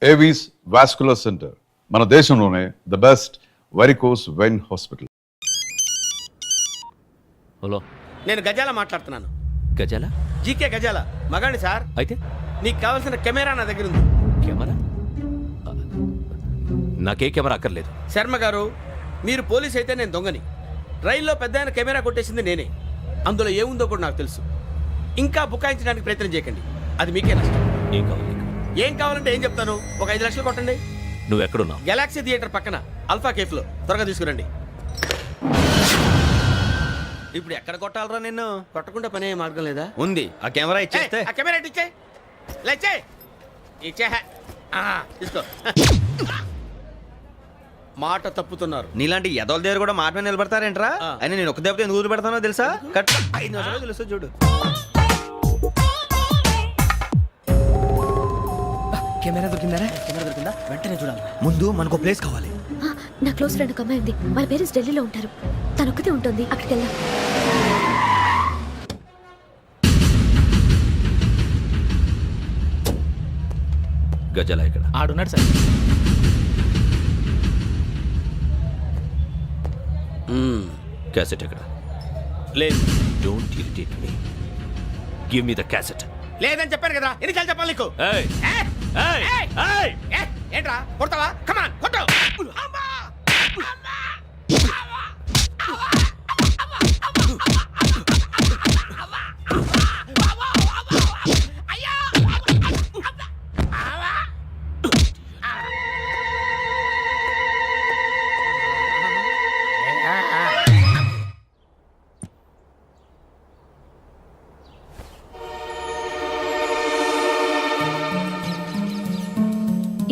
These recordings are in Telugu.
ఏవీస్ వాస్కులర్ సెంటర్ మన దేశంలోనే the best varicose vein hospital. Hello, నేను గజాల మాట్లాడుతున్నాను. గజాల? జీకే గజాల మగాండి సార్. అయితే నీకు కావాల్సిన కెమెరా నా దగ్గర ఉంది. కెమెరా? నాకే కెమెరా అక్కర్లేదు. శర్మ గారు, మీరు పోలీస్ అయితే నేను దొంగని. రైల్లో పెద్ద ఆయన కెమెరా కొట్టేసింది నేనే. అందులో ఏముందో కూడా నాకు తెలుసు. ఇంకా బుకాయించడానికి ప్రయత్నం చేయకండి, అది మీకే నష్టం. ఏం కావాలి? ఏం కావాలంటే ఏం చెప్తాను, ఒక 5 లక్షలు కొట్టండి. నువ్వు ఎక్కడున్నావు? గెలాక్సీ థియేటర్ పక్కన అల్ఫా కేఫ్లో. త్వరగా తీసుకురండి. ఇప్పుడు ఎక్కడ కొట్టాలరా నిన్ను? కొట్టకుండా పనే మార్గం లేదా? ఉంది. ఆ కెమెరా ఇచ్చేస్తే. ఆ కెమెరా ఇచ్చే లేచే ఇచ్చే తీసుకో. మాట తప్పుతున్నారు. నీలాంటి ఎదల దగ్గర కూడా మాట మీద నిలబడతారేంట్రా? అయినా నేను ఒక దెబ్బతో ఎందుకు పెడతానో తెలుసా? కట్ 5 నిమిషాలు తెలుసు చూడు. కెమెరా దొరికిందా? వెంటనే చూడాలి. ముందు మనకు ప్లేస్ కావాలి. నా క్లోజ్ ఫ్రెండ్ ఒక అమ్మాయి ఉంది. వాళ్ళ పేరెంట్స్ ఢిల్లీలో ఉంటారు. తను ఒక్కతే ఉంటుంది. అక్కడికి వెళ్దాం. గజాల ఇక్కడ ఆడున్నాడు సార్. క్యాసెట్ ఎక్కడ? లేదు. Don't irritate me. Give me the cassette. లేదని చెప్పాను కదా, ఎన్నిసార్లు చెప్పాలి నీకు? ఏంట్రా కొడతావా? కమాన్ కొట్టు.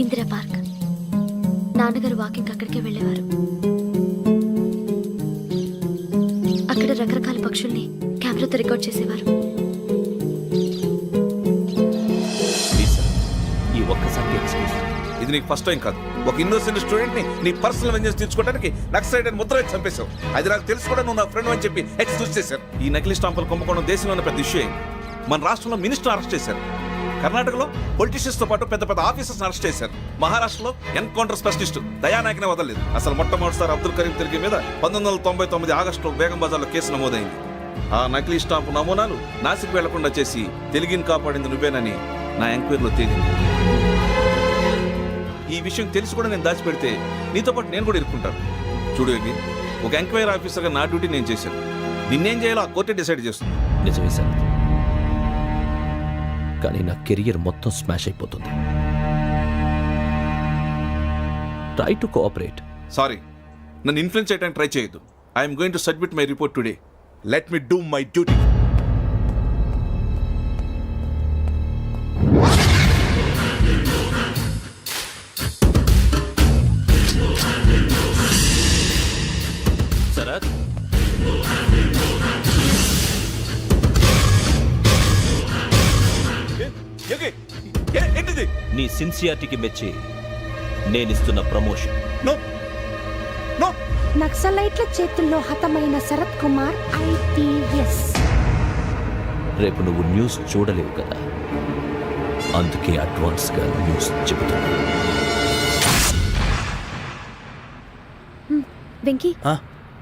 ఇందిరా పార్క్. నాన్నగారు వాకింగ్ అక్కడికే వెళ్ళేవారు. అక్కడ రకరకాల పక్షుల్ని కెమెరాతో రికార్డ్ చేసేవారు. ఈ ఒక్కసారి ఎక్స్క్యూజ్. ఇది నీకు ఫస్ట్ టైం కాదు. ఒక ఇన్నోసెంట్ స్టూడెంట్ ని నీ పర్సనల్ వెంజెన్స్ తీర్చుకోవడానికి నక్సలైట్ అని ముద్ర వేసి చంపేశావు. అది నాకు తెలుసు కూడా నువ్వు నా ఫ్రెండ్ అని చెప్పి ఎక్స్క్యూజ్ చేశారు. ఈ నకిలీ స్టాంపులు కుంభకోణం దేశంలో పెద్ద ఇష్యూ అయింది. మన రాష్ట్రంలో మినిస్టర్ అరెస్ట్ చేశారు. కర్ణాటకలో పొలిటీషియన్స్ తో పాటు పెద్ద పెద్ద ఆఫీసర్స్ అరెస్ట్ చేశారు. మహారాష్ట్రలో ఎన్కౌంటర్ స్పెషలిస్ట్ దయానాయకనే వదలలేదు. అసలు మొట్టమొదటిసారి అబ్దుల్ కరీం తిరిగి మీద 1999 ఆగస్టులో బేగం బజార్లో కేసు నమోదైంది. ఆ నకిలీ స్టాంపు నమూనాలు నాసిక్ వెళ్లకుండా చేసి తెలుగుని కాపాడింది నువ్వేనని నా ఎంక్వైరీలో తేలింది. ఈ విషయం తెలిసి కూడా నేను దాచిపెడితే నీతో పాటు నేను కూడా ఇరుక్కుంటాను. చూడు, ఒక ఎంక్వైరీ ఆఫీసర్గా నా డ్యూటీ నేను చేశాను. నిన్నేం చేయాలో ఆ కోర్టే డిసైడ్ చేస్తుంది. నిజమే సార్, కానీ నా కెరియర్ మొత్తం స్మాష్ అయిపోతుంది. Try to cooperate. సారీ, నన్ను ఇన్ఫ్లుయెన్స్ చేయడానికి ట్రై చేయొద్దు. I'm going to submit my report today. Let me do my duty. Sharath, ఏంటిది? నీ సిన్సియారిటీకి మెచ్చి నేనిస్తున్న ప్రమోషన్. నక్సలైట్ల చేతుల్లో హతమైన శరత్ కుమార్ IPS. రేపు నువ్వు న్యూస్ చూడలేవు కదా, అందుకే అడ్వాన్స్ గా న్యూస్ చెబుతున్నా. వెంకీ,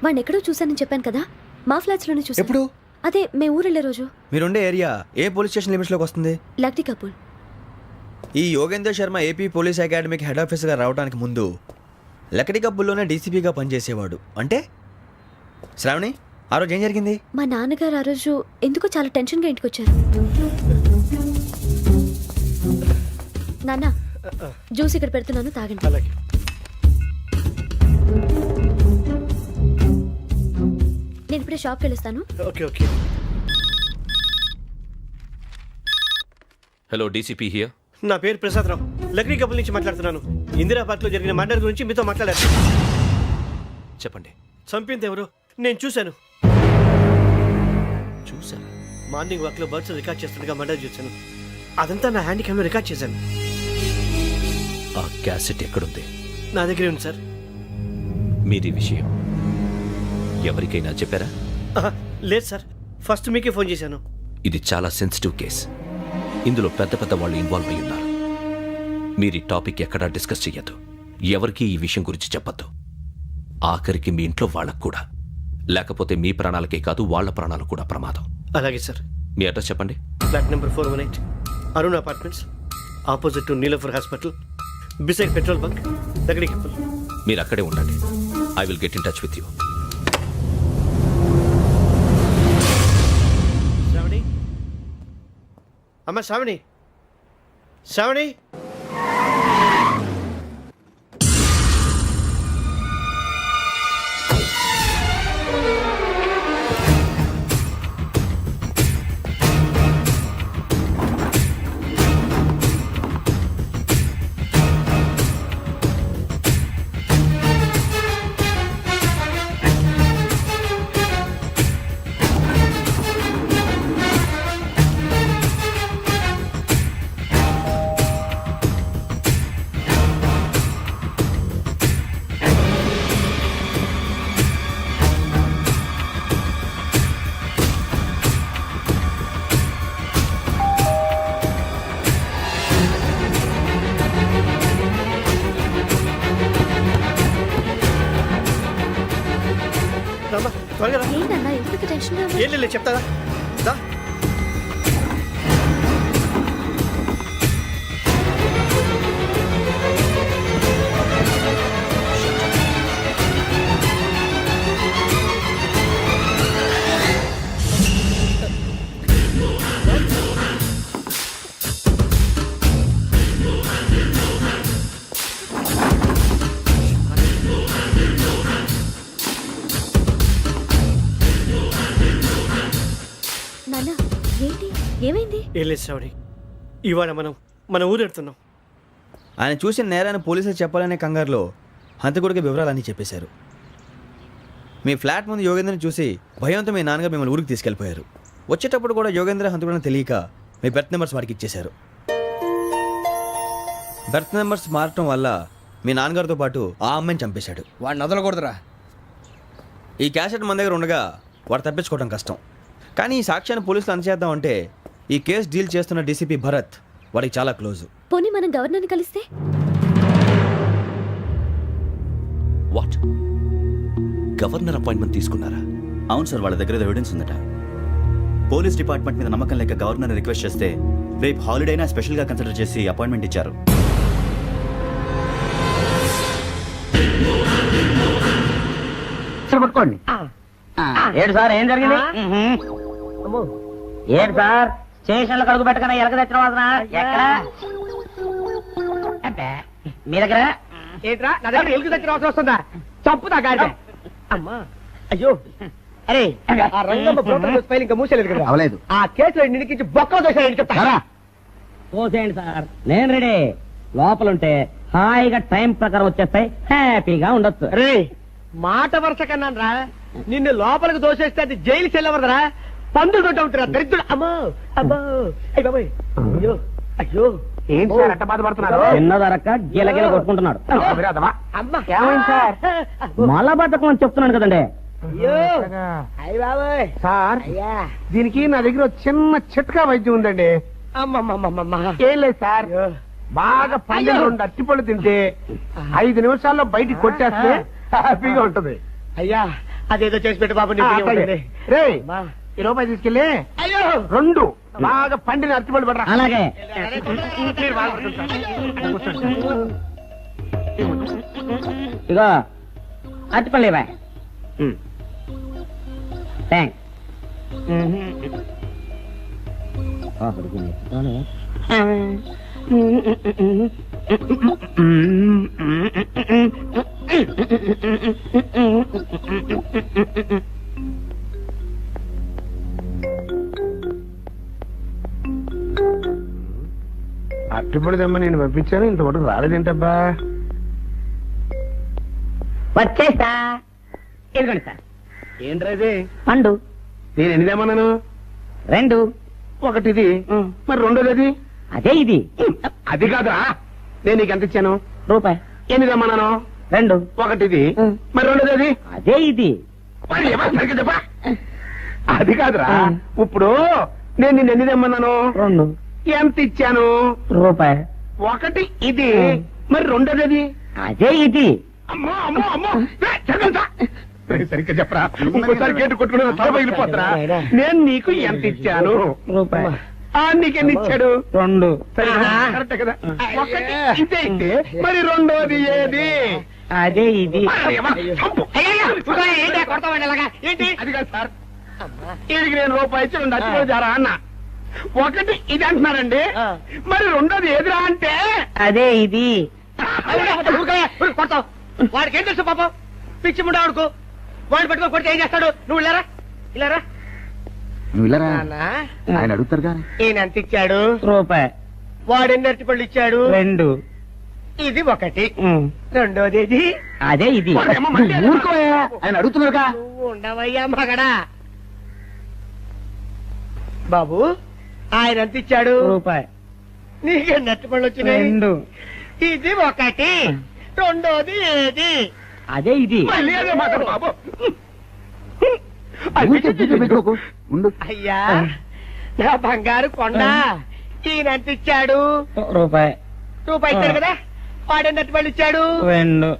వాడిని ఎక్కడో చూశానని చెప్పాను కదా. మా ఫ్లాట్స్ లోనే చూసాను. ఎప్పుడు? అదే మే ఊరెళ్ళే రోజు. మీరుండే ఏరియా ఏ పోలీస్ స్టేషన్ లిమిట్స్ లోకి వస్తుంది? లక్టీ కపూల్. ఈ యోగేందర్ శర్మ ఏపీ పోలీస్ అకాడమీకి హెడ్ ఆఫీసర్గా రావడానికి ముందు లకడి కబ్బుల్లోనే డీసీపీగా పనిచేసేవాడు. అంటే శ్రావణి, ఆ రోజు ఏం జరిగింది? మా నాన్నగారు ఆ రోజు ఎందుకో చాలా టెన్షన్గా ఇంటికి వచ్చారు. నాన్న, జ్యూస్ ఇక్కడ పెడుతున్నాను, తాగండి. నేను ఇప్పుడే షాప్కి వెళ్ళొస్తాను. ఓకే. Hello, DCP here. నా పేరు ప్రసాదరావు, లక్డీ కపుల్ నుంచి మాట్లాడుతున్నాను. ఇందిరా పార్క్ లో జరిగిన మర్డర్ గురించి మీతో మాట్లాడారు. చెప్పండి. చంపింది ఎవరు? నేను చూశాను. చూశాను. మార్నింగ్ వాక్ లో బర్డ్స్ రికార్డ్ చేస్తుండగా మర్డర్ చూశాను. అదంతా నా హ్యాండ్ క్యామ్ లో రికార్డ్ చేశాను. ఆ క్యాసెట్ ఎక్కడుంది? నా దగ్గరే ఉంది సార్. మీది విషయం ఎవరికైనా చెప్పారా? లేదు సార్, ఫస్ట్ మీకే ఫోన్ చేశాను. ఇది చాలా సెన్సిటివ్ కేస్. ఇందులో పెద్ద పెద్ద వాళ్ళు ఇన్వాల్వ్ అయి ఉన్నారు. మీరు ఈ టాపిక్ ఎక్కడా డిస్కస్ చెయ్యొద్దు. ఎవరికీ ఈ విషయం గురించి చెప్పొద్దు. ఆఖరికి మీ ఇంట్లో వాళ్ళకు కూడా. లేకపోతే మీ ప్రాణాలకే కాదు వాళ్ళ ప్రాణాలు కూడా ప్రమాదం. అలాగే సార్. మీ అడ్రస్ చెప్పండి. Flat number 418 Arun apartments, opposite to Niloufer hospital, beside petrol bunk, Lakdikapul. మీరు అక్కడే ఉండండి. I will get in touch with you. Shravani, అమ్మ శ్రావణి, శ్రావణి. రామ్మా, త్వరగా రా. ఏంటన్నా ఎందుకు టెన్షన్ ఏం లేదు, చెప్తాదా దా. నాన్న ఏంటి ఏమైంది? ఏం లేదు శ్రావణి, ఇవాళ మనం మన ఊరు వెళ్తున్నాం. ఆయన చూసిన నేరాన్ని పోలీసులు చెప్పాలనే కంగారులో హంతకుడికి వివరాలన్నీ చెప్పేశారు. మీ ఫ్లాట్ ముందు యోగేంద్రని చూసి భయంతో మీ నాన్నగారు మిమ్మల్ని ఊరికి తీసుకెళ్ళిపోయారు. వచ్చేటప్పుడు కూడా యోగేంద్ర హంతకుడని తెలియక మీ బెర్త్ నెంబర్స్ వాడికి ఇచ్చేశారు. బెర్త్ నెంబర్స్ మారటం వల్ల మీ నాన్నగారితో పాటు ఆ అమ్మాయిని చంపేశాడు. వాడిని వదలకూడదురా. ఈ క్యాసెట్ మన దగ్గర ఉండగా వాడు తప్పించుకోవడం కష్టం. కానీ ఈ సాక్ష్యాన్ని పోలీసులు అందజేద్దామంటే ఈ కేసు డీల్ చేస్తున్న డీసీపీ భరత్ వాడికి చాలా క్లోజు. పోనీ మనం గవర్నర్ని కలిస్తే? వాట్? గవర్నర్ అపాయింట్మెంట్ తీసుకున్నారా? అవును సార్, వాళ్ళ దగ్గర ఎవిడెన్స్ ఉందట. పోలీస్ డిపార్ట్మెంట్ మీద నమ్మకం లేక గవర్నర్ రిక్వెస్ట్ చేస్తే రేపు హాలిడేనా స్పెషల్గా కన్సిడర్ చేసి అపాయింట్మెంట్ ఇచ్చారు. పట్టుకోండి. ఏడు సార్ ఏం జరిగింది? ఏడు సార్ స్టేషన్లో కడుగు పెట్టకనే ఎలక తెచ్చిన వాసన ఎక్కడ? మీ దగ్గర ఏంట్రా? నా దగ్గర ఎలుగు తెచ్చిన వాసన వస్తుందా? చంపుతా గాడి. అమ్మా అయ్యో, అరే ఆ రంగమ్మ ప్రోటోకాల్ ఫైల్ ఇంకా మూసేలేదు కదా? అవలేదు. ఆ కేసులో నిడికించి బొక్కలు దోశాడు చెప్తా. పోసేయండి సార్, నేను రెడీ. లోపలుంటే హాయిగా టైం ప్రకారం వచ్చేస్తాయి, హ్యాపీగా ఉండొచ్చు. రే మాట వరుస కన్నాను రా, నిన్ను లోపలికి దోసేస్తే అది జైలు చెల్లవరదరా, పందులు దొడ్డ ఉంటారా దరిద్రుడు. అమ్మో అబ్బో అయ్య బాబోయ్, అయ్యో అయ్యో. ఏంటి సార్ అట్ట బాధపడుతున్నారు? చిన్నదరక్క గిలగిల కొట్టుకుంటున్నాడు. ఏమైంది సార్? మలబద్ధకం అని చెప్తున్నాను కదండి. అయ్యో అయ్య బాబోయ్. సార్ దీనికి నా దగ్గర చిన్న చిట్కా వైద్యం ఉందండి. ఏం లేదు సార్, బాగా పండుగ 2 అట్టిపళ్ళు తింటే 5 నిమిషాల్లో బయటికి కొట్టేస్తే హ్యాపీగా ఉంటది. అయ్యా అదేదో చేసి పెట్టు బాబు. రే ఈ రూపాయి తీసుకెళ్ళి 2 బాగా పండిన అరటిపళ్ళు పడరా. అలాగే ఇగో అరటిపళ్ళు ఇవ్వ. థ్యాంక్స్. అట్టుపడి దమ్మ నేను పంపించాను, ఇంతవరకు రాలేదేంటబ్బా? వచ్చేసా. ఇదిగోండి సార్. ఏంట్రది? పండు. నేను ఎన్ని తెమ్మన్నాను? 2. ఒకటిది, మరి రెండోది అది? అదే ఇది. అది కాదురా, నేను నీకు ఎంత ఇచ్చాను? రూపాయి. ఎన్ని తెమ్మన్నాను? 2. ఒకటిది, మరి రెండోది అది? అదే ఇది. మరి సరిగ్గా చెప్పా. అది కాదురా, ఇప్పుడు నేను నిన్ను ఎన్ని తెమ్మన్నాను? 2. ఎంత ఇచ్చాను? రూపాయి. ఒకటి ఇది మరి రెండోది అదే ఇది అమ్మో అమ్మో అమ్మో సరిగ్గా చెప్పరా ఇంకోసారి గేటు కొట్టుకుని తల పగిలిపోతారా నేను నీకు ఎంత ఇచ్చాను రూపాయి నీకెన్ని ఇచ్చాడు 2 కరెక్ట్ కదా ఒకటి ఇదే అయితే మరి రెండోది ఏది అదే ఇది ఏంటి అది కాదు సార్ వీడికి నేను రూపాయి ఇచ్చి 2 అచ్చిపోయారా అన్న ఒకటి ఇది అంటున్నారండి మరి రెండోది ఏదిరా అంటే అదే ఇది కొడతావు వాడికి ఏం తెలుసు పాపం పిచ్చి ముండా వాడుకో వాడు పెట్టుకో కొడితే ఏం చేస్తాడు నువ్వు ఇలారా ఇలారా ఆయన అడుగుతారు ఈయన ఎంత ఇచ్చాడు రూపాయి వాడు ఎన్ని అరటిపళ్ళు ఇచ్చాడు 2 ఇది ఒకటి రెండోది ఇది అదే ఇది ఆయన అడుగుతున్నారుగా ఉండవయ్యా మగడా బాబు ఆయన ఎంత ఇచ్చాడు రూపాయి నీకెన్ని అరటిపళ్ళు వచ్చినాయి 2 ఇది ఒకటి రెండోది ఏది అదే ఇది బాబు అయ్యా నా బంగారు కొండ ఈయన ఎంత ఇచ్చాడు రూపాయి ఇచ్చాడు కదా వాడెన్నట్టు పళ్ళు ఇచ్చాడు 2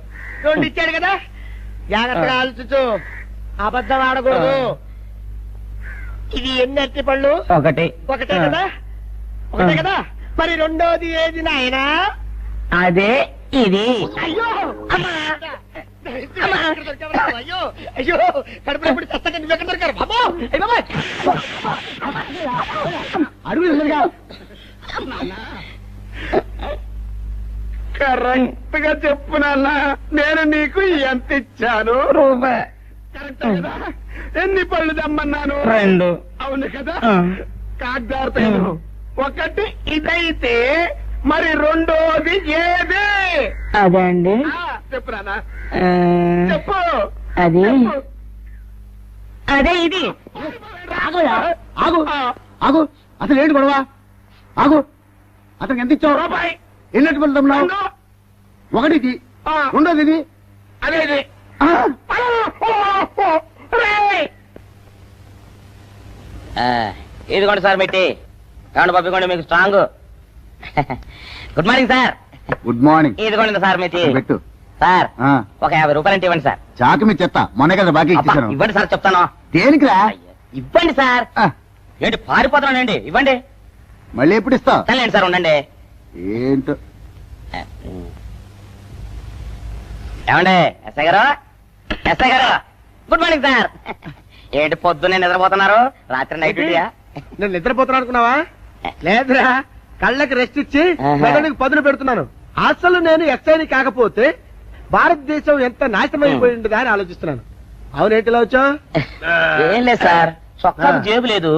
ఇచ్చాడు కదా జాగ్రత్తగా ఆలోచించు అబద్ధం ఆడకూడదు ఇది ఎన్ని అరటి పళ్ళు ఒకటే కదా మరి రెండోది ఏది నాయనా అదే ఇది అయ్యో అయ్యో అయ్యో కడుపు ఎప్పుడు చస్తగా నువ్వు ఎక్కడ దొరికారు బాబు అడుగుగా కరెక్ట్ గా చెప్పు నాన్న నేను నీకు ఎంత ఇచ్చాను రూపాయి కరెక్ట్ కదా ఎన్ని పళ్ళు తెమ్మన్నాను 2 అవును కదా కాగ్దార్తను ఒకటి ఇదైతే మరి రెండోది ఏది అదే అండి చెప్పు నాన్న చెప్పు అదే ఇది ఆగు అసలు ఏంటి గొడవ ఆగు అతనికి ఎంత ఇచ్చావు రూపాయి ఎన్నట్టు వెళ్తున్నావు ఒకటి ఇది రెండోది ఇది అదే ఇది ఇదిగోండి సార్ మెట్టి కాండి పంపించండి మీకు strong good morning sir good morning ఇదిగోండి సార్ మెట్టి పెట్టు సార్ ఒక 50 రూపాయలు అంటే ఇవ్వండి సార్ చాకు మీ చెత్త మొన్న కదా బాకీ ఇచ్చేసాను ఇవ్వండి సార్ చెప్తాను దేనికిరా ఇవ్వండి సార్ ఏంటి పారిపోతున్నానండి ఇవ్వండి మళ్ళీ ఎప్పుడు ఇస్తావు సరేండి సార్ ఉండండి ఏంటో ఏమండి ఎస్ఐ గారు గుడ్ మార్నింగ్ సార్ ఏంటి పొద్దున్నే నిద్రపోతున్నారు రాత్రి నైట్ డ్యూటీయా నేను నిద్రపోతున్నా అనుకున్నావా లేదురా కళ్ళకి రెస్ట్ ఇచ్చి మెదడుకి పదును పెడుతున్నాను అసలు నేను ఎస్ఐని కాకపోతే భారతదేశం ఎంత నాశనమైపోయి ఉండదా అని ఆలోచిస్తున్నాను అవునేటిలో వచ్చా ఏం లేదు సార్ చొక్కాకు జేబు లేదు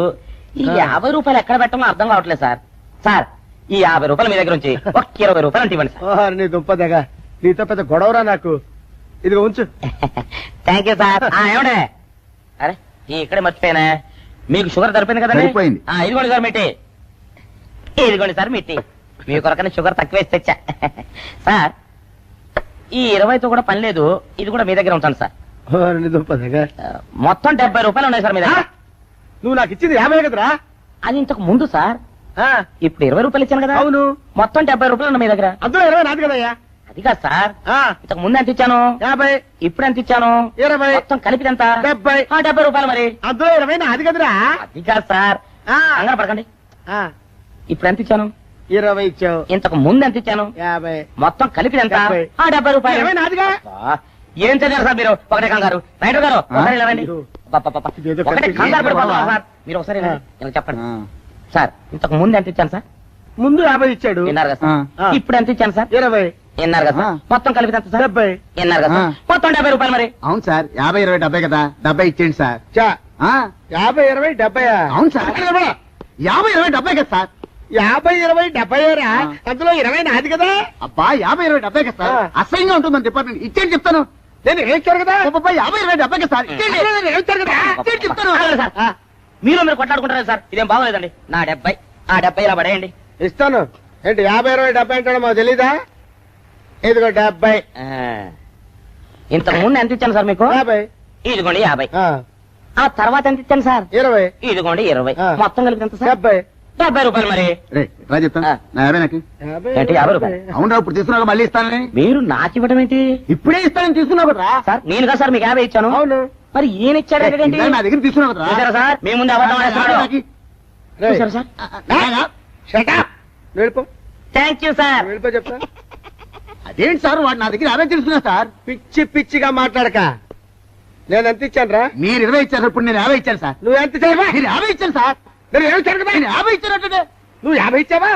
ఈ 50 రూపాయలు ఎక్కడ పెట్టాలో అర్థం కావట్లేదు సార్ సార్ ఈ 50 రూపాయలు మీ దగ్గర నుంచి ఒక 20 రూపాయలు అంటే ఇవ్వండి సార్ నీ దుంపదగా నీతో పెద్ద గొడవరా నాకు ఇదిగో ఉంచు థ్యాంక్ యూ సార్ ఏమండే అరే ఇక్కడే మర్చిపోయానా మీకు షుగర్ సరిపోయింది కదా ఇదిగోండి సార్ మిట్టి ఇదిగోండి సార్ మిట్టి మీ కొరకనే షుగర్ తక్కువ వేసి తెచ్చా సార్ ఈ 20తో కూడా పని లేదు ఇది కూడా మీ దగ్గర ఉంటాను సార్ మొత్తం 70 రూపాయలు ఉన్నాయి సార్ మీ దగ్గర నువ్వు నాకు ఇచ్చింది 50 కదరా అది ఇంతకు ముందు సార్ ఇప్పుడు 20 రూపాయలు ఇచ్చాను కదా అవును మొత్తం 70 రూపాయలు ఉన్నాయి మీ దగ్గర అందులో 20 నాది కదయ్యా అది కాదు సార్ ఇంతకు ముందు ఎంత ఇచ్చాను 50 ఇప్పుడు ఎంత ఇచ్చాను 20 మొత్తం కలిపి ఎంత 70 రూపాయలు మరి అందులో 20 నాది కదరా అది కాదు సార్ కంగారు పడకండి ఇప్పుడు ఎంత ఇచ్చాను 20 ఇచ్చావు ఇంతకు ముందు ఎంత ఇచ్చాను 50 మొత్తం కలిపి ఎంత 70 రూపాయలు నాదిగా ఏం చదివారు సార్ మీరు ఒకటే కంగారు రైటర్ గారు ఒకటే కంగారు పడిపోతున్నారు సార్ మీరు ఒకసారి చెప్పండి సార్ ఇంతకు ముందు ఎంత ఇచ్చాను సార్ ముందు 50 ఇచ్చాడు విన్నారు కదా సార్ ఇప్పుడు ఎంత ఇచ్చాను సార్ 20 విన్నారు కదా సార్ మొత్తం కలిపి ఎంత సార్ 70 విన్నారు కదా సార్ మొత్తం 70 రూపాయలు మరి అవును సార్ 50 20 70 కదా 70 ఇచ్చేయండి సార్ 50 20 70 అవును సార్ 50 20 70 కదా సార్ 50 20 70 అందులో 20 నాది కదా అబ్బా 50 20 70 కదా సార్ అసహ్యంగా ఉంటుంది డిపార్ట్మెంట్ ఇచ్చేయండి చెప్తాను నేను ఏడ్చారు కదా 50 20 70 కదా సార్ ఏడ్చారు కదా చెప్తాను సార్ మీరు కొట్లాడుకుంటారు సార్ ఇదేం బాగోలేదండి నా 70 ఆ 70 ఇలా పడేయండి ఇస్తాను ఏంటి 50 20 70 అంటాడు మాకు తెలీదా ఇదిగో 70 ఇంతకు ముందు ఎంత ఇచ్చాను సార్ మీకు 50 ఇదిగోండి 50 ఆ తర్వాత ఎంత ఇచ్చాను సార్ 20 ఇదిగోండి 20 మొత్తం కలిపి ఎంత సార్ 70 రూపాయలు మరి రే రా చెప్తాను నా 50 నాకు ఏంటి 50 రూపాయలు అవునా ఇప్పుడు తీసుకున్నాక మళ్ళీ ఇస్తానని మీరు నాకు ఇవ్వడం ఏంటి ఇప్పుడే ఇస్తానని తీసుకున్నావు కదా సార్ నేనుగా సార్ మీకు 50 ఇచ్చాను అవును మరి ఈయన ఇచ్చాడు ఏంటి నా దగ్గర తీసుకున్నావు కదా చూసారా సార్ మీ ముందు అబద్ధం ఆడేస్తున్నాడు చూసారా సార్ వెళ్ళిపో థ్యాంక్ యూ సార్ వెళ్ళిపో చెప్తా అదేంటి సార్ వాడు నా దగ్గర 50 తీసుకున్నా సార్ పిచ్చి పిచ్చిగా మాట్లాడక నేను ఎంత ఇచ్చాను రా మీరు 20 ఇచ్చారు ఇప్పుడు నేను 50 ఇచ్చాను సార్ నువ్వు ఎంత ఇచ్చావా మీరు 50 ఇచ్చాను సార్ నేను ఏమి ఇచ్చాను కదా నేను 50 ఇచ్చినట్టు నువ్వు 50 ఇచ్చావా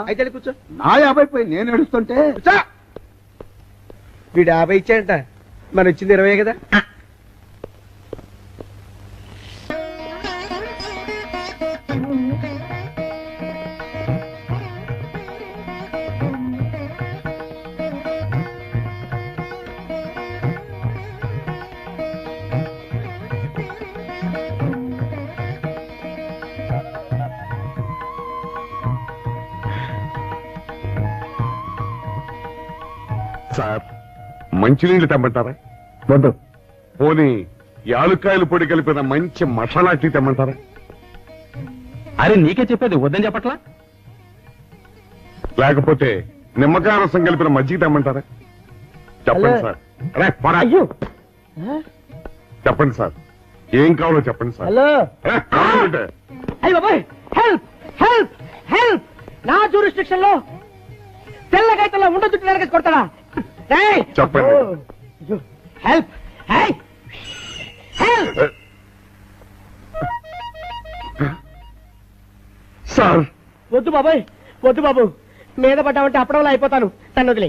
అయితే వెళ్ళి కూర్చో నా 50 పోయి నేను ఏడుస్తుంటే కూర్చో వీడు 50 ఇచ్చాడంట మనం ఇచ్చింది 20 కదా సార్ మంచినీళ్ళు తెమ్మంటారా వద్దు పోనీ యాలుక్కాయలు పొడి కలిపిన మంచి మసాలా టీ తెమ్మంటారా అరే నీకే చెప్పేది వద్దని చెప్పట్లా లేకపోతే నిమ్మకాయ రసం కలిపిన మజ్జిగ తెమ్మంటారా చెప్పండి సార్ అరే పోరా. చెప్పండి సార్ ఏం కావాలో చెప్పండి సార్ హలో అరే, కావాలంటే. అయ్య బాబాయ్ హెల్ప్ హెల్ప్ హెల్ప్ నా జ్యూరిస్డిక్షన్ లో తెల్లగైతల్లో ఉండ చుట్టూ నరకేసి కొడతాడా చెప్పండి. హెల్ప్ హెల్ప్ సార్ వద్దు బాబాయ్ వద్దు బాబు మీద పడ్డామంటే అప్పడంలో అయిపోతాను తను వదిలే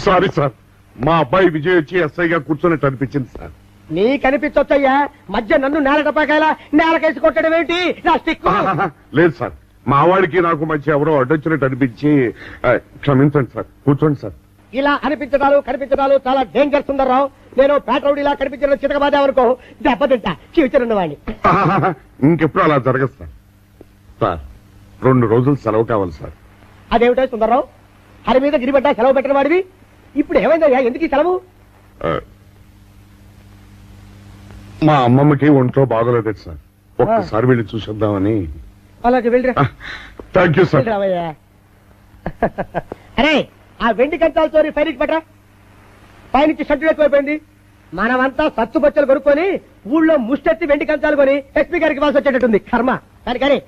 సారీ సార్ మా అబ్బాయి విజయ్ వచ్చి ఎస్ఐగా కూర్చున్నట్టు అనిపించింది సార్ నీ కనిపించొచ్చయ్యా మధ్య నన్ను నేల టపాకాయలా నేలకేసి కొట్టడం ఏంటి నా స్టిక్ లేదు సార్ మా వాడికి నాకు మధ్య ఎవరో అడ్డొచ్చినట్టు అనిపించి క్షమించండి సార్ కూర్చోండి సార్ ఇలా అనిపించడాలు కనిపించడాలు చాలా డేంజర్ సుందర్రావు నేను పేట్రౌడ్ ఇలా కనిపించడం చితకబాదామనుకో దెబ్బతింటా ఫ్యూచర్ ఉన్నవాడిని ఇంకెప్పుడు అలా జరగదు సార్ సార్ 2 రోజులు సెలవు కావాలి సార్ అదేమిటో సుందర్రావు హరి మీద గిరిబడ్డా సెలవు పెట్టిన వాడివి ఇప్పుడు ఏమైందయ్యా ఎందుకు ఈ సెలవు ఆ, మా అమ్మమ్మకి ఒంట్లో బాగోలేదు సార్ ఒక్కసారి వెళ్ళి చూసేద్దామని అలాగే వెళ్ళిరా థ్యాంక్ యూ సార్ రావయ్యా అరే ఆ వెండి కంచాల చోరీ ఫైల్కి పెట్టరా పైనుంచి షడ్డు ఎక్కువైపోయింది మనమంతా సత్తు బచ్చలు కొనుక్కొని ఊళ్ళో ముష్టెత్తి వెండి కంచాలు కొని ఎస్పీ గారికి ఇవ్వాల్సి వచ్చేటట్టుంది కర్మ కానీ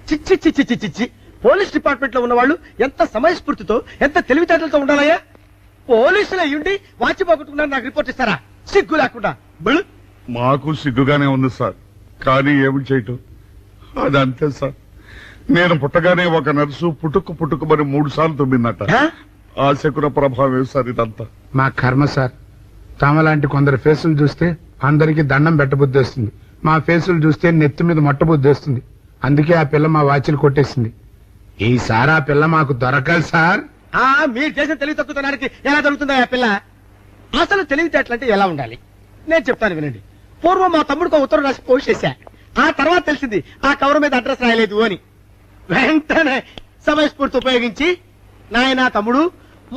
చిచ్చి చిచ్చి చిచ్చి చిచ్చి పోలీస్ డిపార్ట్మెంట్ లో ఉన్న వాళ్ళు ఎంత సమయస్ఫూర్తితో ఎంత తెలివితేటలతో ఉండాలయ్యా పోలీసులు అయ్యుండి వాచి పోగొట్టుకున్నారు నాకు రిపోర్ట్ ఇస్తారా సిగ్గు లేకుండా బళ్ళు మాకు సిగ్గుగానే ఉంది సార్ కానీ ఏమి చేయటం అదంతే సార్ నేను పుట్టగానే ఒక నర్సు పుట్టుకుమని 3 సార్లు తుమ్మిందట ఆ శకున ప్రభావం సార్ ఇదంతా మా కర్మ సార్ తమలాంటి కొందరు ఫేసులు చూస్తే అందరికి దండం పెట్టబుద్ధి వస్తుంది మా ఫేసులు చూస్తే నెత్తి మీద మొట్టబుద్ధి వస్తుంది అందుకే ఆ పిల్ల మా వాచిలు కొట్టేసింది ఈసారి ఆ పిల్ల మాకు దొరకాలి సార్ మీరు చేసిన తెలివి తక్కువతనానికి ఎలా జరుగుతుందా ఆ పిల్ల అసలు తెలివితేటలంటే ఎలా ఉండాలి నేను చెప్తాను వినండి పూర్వం మా తమ్ముడికి ఒక ఉత్తరం రాసి పోస్ట్ చేశా ఆ తర్వాత తెలిసింది ఆ కవర్ మీద అడ్రస్ రాయలేదు అని వెంటనే సమయస్ఫూర్తి ఉపయోగించి నాయనా తమ్ముడు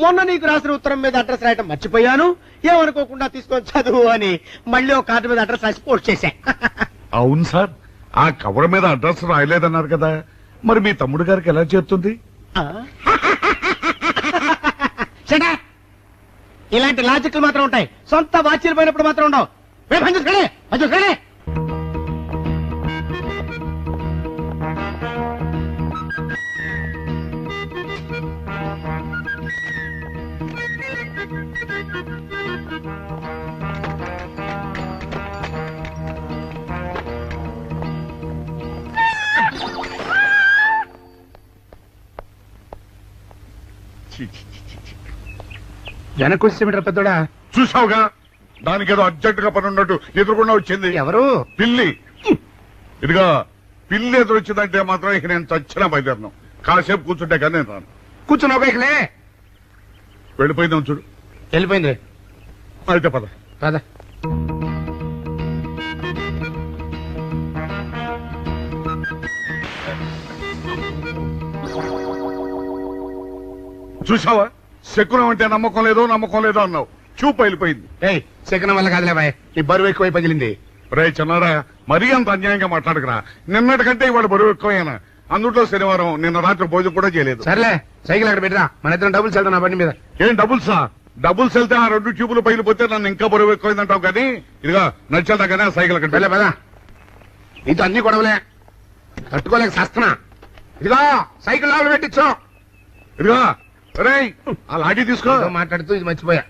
మొన్న నీకు రాసిన ఉత్తరం మీద అడ్రస్ రాయటం మర్చిపోయాను ఏమనుకోకుండా తీసుకొని చదువు అని మళ్ళీ ఒక కార్డు మీద అడ్రస్ రాసి పోస్ట్ చేశా అవును సార్ ఆ కవర్ మీద అడ్రస్ రాయలేదన్నారు కదా మరి మీ తమ్ముడు గారికి ఎలా చేరుతుంది ఇలాంటి లాజిక్లు మాత్రం ఉంటాయి సొంత వాచీలు పోయినప్పుడు మాత్రం ఉండవు వెనకొచ్చి పెద్దోడా చూసావుగా దానికి ఏదో అర్జెంట్ గా పని ఉన్నట్టు ఎదురుకుండా వచ్చింది ఎవరు పిల్లి ఇదిగా పిల్లి ఎదురు వచ్చిందంటే మాత్రం ఇక నేను చచ్చినా బయలుదేరను కాసేపు కూర్చుంటే కానీ నేను రాను కూర్చున్నావు బైక్లే వెళ్ళిపోయిందాం చూడు వెళ్ళిపోయింది అయితే పద పద చూసావా శకునం అంటే నమ్మకం లేదో అన్నావు చూపు వెళ్ళిపోయింది ఏయ్ శకనం వల్ల కాదులే బాయ్ నీ బరువు ఎక్కువై పగిలింది రే చిన్నారా మరీ అంత అన్యాయంగా మాట్లాడకురా నిన్నటికంటే ఇవాళ బరువు ఎక్కువైనా అందుట్లో శనివారం నిన్న రాత్రి భోజనం కూడా చేయలేదు. సర్లే సైకిల్ అక్కడ పెట్టరా, మన ఇద్దరం డబ్బులు వెళ్తాం నా బండి మీద. ఏం డబుల్సా? డబుల్స్ వెళ్తే ఆ 2 ట్యూబులు పగిలిపోతే నన్ను ఇంకా బరువు ఎక్కువైందంటావు కానీ ఇదిగా నడిచేదా కానీ ఆ సైకిల్ అక్కడ వెళ్ళే పదా, నీతో అన్ని గొడవలే తట్టుకోలేక సస్తున్నా. ఇదిగో సైకిల్ లోపల పెట్టించు. ఇదిగా రేయ్ ఆ లాఠీ తీసుకో. ఏదో మాట్లాడుతూ ఇది మర్చిపోయా.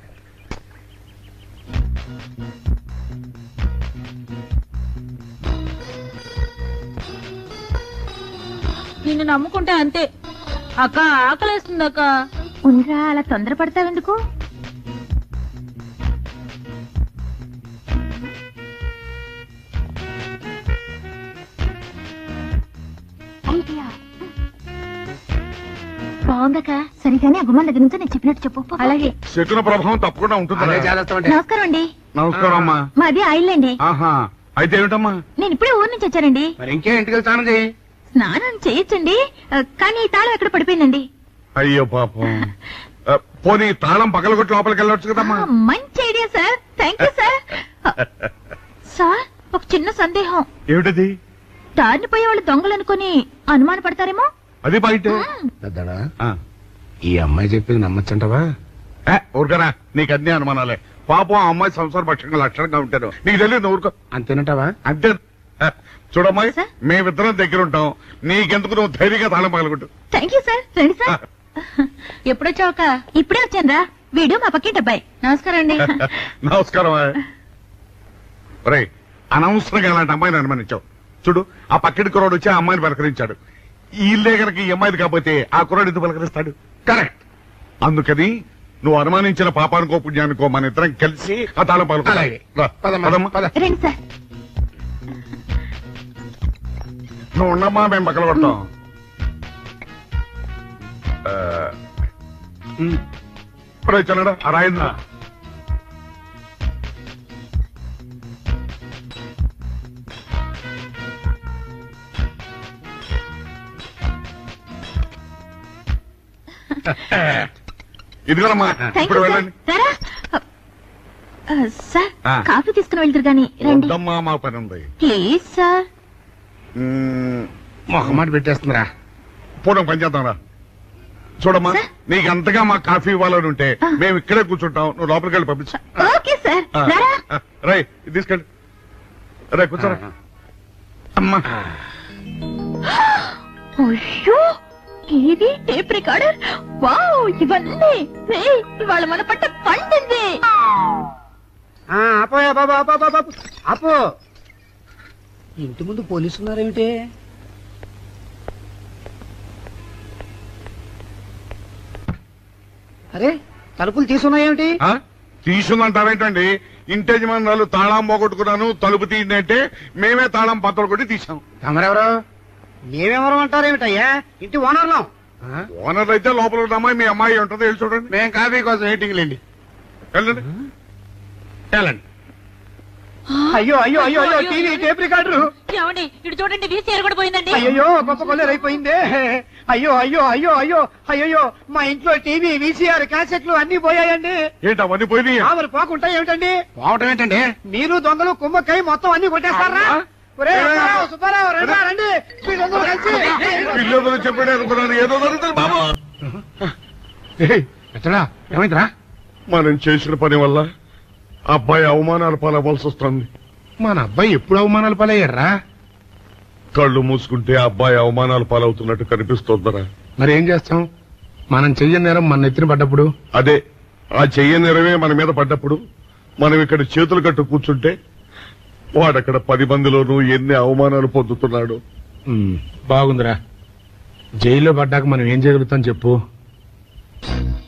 నిన్ను నమ్ముకుంటే అంతే అక్క. ఆకలేస్తుంది అక్క. ఉండరా, అలా తొందరపడతావెందుకు? బాగుందక్క. సరిగానే అగుమా దగ్గర నుంచి నేను చెప్పినట్టు చెప్పు. అలాగే. శకున ప్రభావం తప్పకుండా ఉంటుంది. నమస్కారం అండి. నమస్కారం అమ్మా. మాది ఆయిల్ అండి. ఆహా, అయితే ఏమిటమ్మా? నేను ఇప్పుడే ఊరు నుంచి వచ్చానండి. మరి ఇంకే ఇంటికి వెళ్తాను చేయి. స్నానం చేయొచ్చండి, కానీ ఈ తాళం ఎక్కడ పడిపోయిందండి. అయ్యో పాపం. పోనీ తాళం పగలగొట్టి లోపలికి వెళ్ళొచ్చు కదమ్మా. మంచి idea sir, thank you sir. Sir, ఒక చిన్న సందేహం. ఏమిటది? దారిని పోయే వాళ్ళు దొంగలు అనుకుని అనుమాన పడతారేమో. అది బయట పెద్దడా, ఈ అమ్మాయి చెప్పింది నమ్మచ్చంటవా? ఊరుకరా, నీకు అన్ని అనుమానాలే. పాపం ఆ అమ్మాయి సంసార పక్షంగా లక్షణంగా ఉంటారు. నీకు తెలియదు ఊరుకో. అంతేనంటావా? అంతే. చూడమ్మాయి, మేమిద్దరం దగ్గర ఉంటాం. నీకెందుకు, నువ్వు ధైర్యంగా తాళం పగలగొట్టు. Thank you sir. రండి సార్. ఎప్పుడొచ్చావుక? ఇప్పుడే వచ్చాను రా. వీడు మా పక్కింటి అబ్బాయి. నమస్కారం అండి. నమస్కారం. రే, అనవసరంగా అలాంటి అమ్మాయిని అనుమానించావు. చూడు, ఆ పక్కింటి కుర్రాడు వచ్చి ఆ అమ్మాయిని పలకరించాడు. ఈ ఇల్లే కనుక ఈ అమ్మాయిది కాకపోతే ఆ కుర్రాడు ఎందుకు పలకరిస్తాడు? కరెక్ట్. అందుకని నువ్వు అనుమానించిన పాపానికో పుణ్యానికో మన ఇద్దరం కలిసి ఆ తాళం పగలగొట్టాలి. రండి సార్. నువ్వు ఉండమ్మా, మేము పగలగొడతాం. చల్లడా ఆ రాయిందా? ఇదిగోనమ్మా, ఇప్పుడు వెళ్ళండి. సార్, కాఫీ తీసుకుని వెళ్తారు గాని రండి. వద్దమ్మా, మా పని ఉంది. Please sir. మొహమాట పెట్టేస్తుందిరా. పూర్వం పని చేద్దాంరా. చూడమ్మా, నీకు అంతగా మా కాఫీ ఇవ్వాలని ఉంటే మేము ఇక్కడే కూర్చుంటాం. నువ్వు లోపలికి వెళ్ళి పంపించు. Okay sir. రై, ఇది తీసుకెళ్ళి. రే, కూర్చోరా. అమ్మా, అయ్యో, ఇది టేప్ రికార్డర్. వావ్, ఇవన్నీ ఇవాళ మన పట్ట పండింది. అపోయా బాబా, అపో. ఇంటి ముందు పోలీసు ఉన్నారేమిటి? అరే, తలుపులు తీసున్నాయేమిటి? తీసుందంటారేంటండి? ఇంటి యజమానులు తాళం పోగొట్టుకున్నాను, తలుపు తీయండి అంటే మేమే తాళం పత్రం కొట్టి తీసాం. తమరెవరు? మేమెవరం అంటారేమిటయ్యా? ఇంటి ఓనర్లం. ఓనర్ అయితే లోపల ఉన్న అమ్మాయి మీ అమ్మాయి ఉంటుందో వెళ్ళి చూడండి. మేము కాఫీ కోసం వెయిటింగ్ లేండి. వెళ్ళండి, వెళ్ళండి. అయ్యో అయ్యో అయ్యో అయ్యో, టీవీ టేప్ రికార్డరు. ఏమండి, ఇటు చూడండి, వీసీఆర్ కూడా పోయిందండి. అయ్యో, గొప్ప కొల్లేరు అయిపోయిందే. అయ్యో అయ్యో అయ్యో అయ్యో అయ్యో, మా ఇంట్లో టీవీ, వీసీఆర్, క్యాసెట్లు అన్ని పోయాయండి. ఏంటి అవన్నీ పోయినాయి? మరి పోకుంటా ఏమిటండి? పోవటం ఏంటండి? మీరు దొంగలు కుమ్మక్కై మొత్తం అన్ని కొట్టేస్తారా? సుబ్బారావు, రండి, మీరందరూ కలిసి. పిల్లలు చెప్పాడు అనుకున్నాను, ఏదో జరుగుతుంది బాబు. ఎక్కడా ఏమైందిరా? మనం చేసిన పని వల్ల అబ్బాయి అవమానాలు పాలవలసి వస్తుంది. మన అబ్బాయి ఎప్పుడు అవమానాలు పాలయ్యారా? కళ్ళు మూసుకుంటే అబ్బాయి అవమానాలు పాలవుతున్నట్టు కనిపిస్తోందరా. మరి ఏం చేస్తాం? మనం చెయ్యని నేరం మన నెత్తిన పడ్డప్పుడు, అదే ఆ చెయ్య నెరవే మన మీద పడ్డప్పుడు మనం ఇక్కడ చేతులు కట్టు కూర్చుంటే వాడక్కడ 10 మందిలోనూ ఎన్ని అవమానాలు పొందుతున్నాడు. బాగుందిరా. జైల్లో పడ్డాక మనం ఏం చేయగలుగుతాం చెప్పు?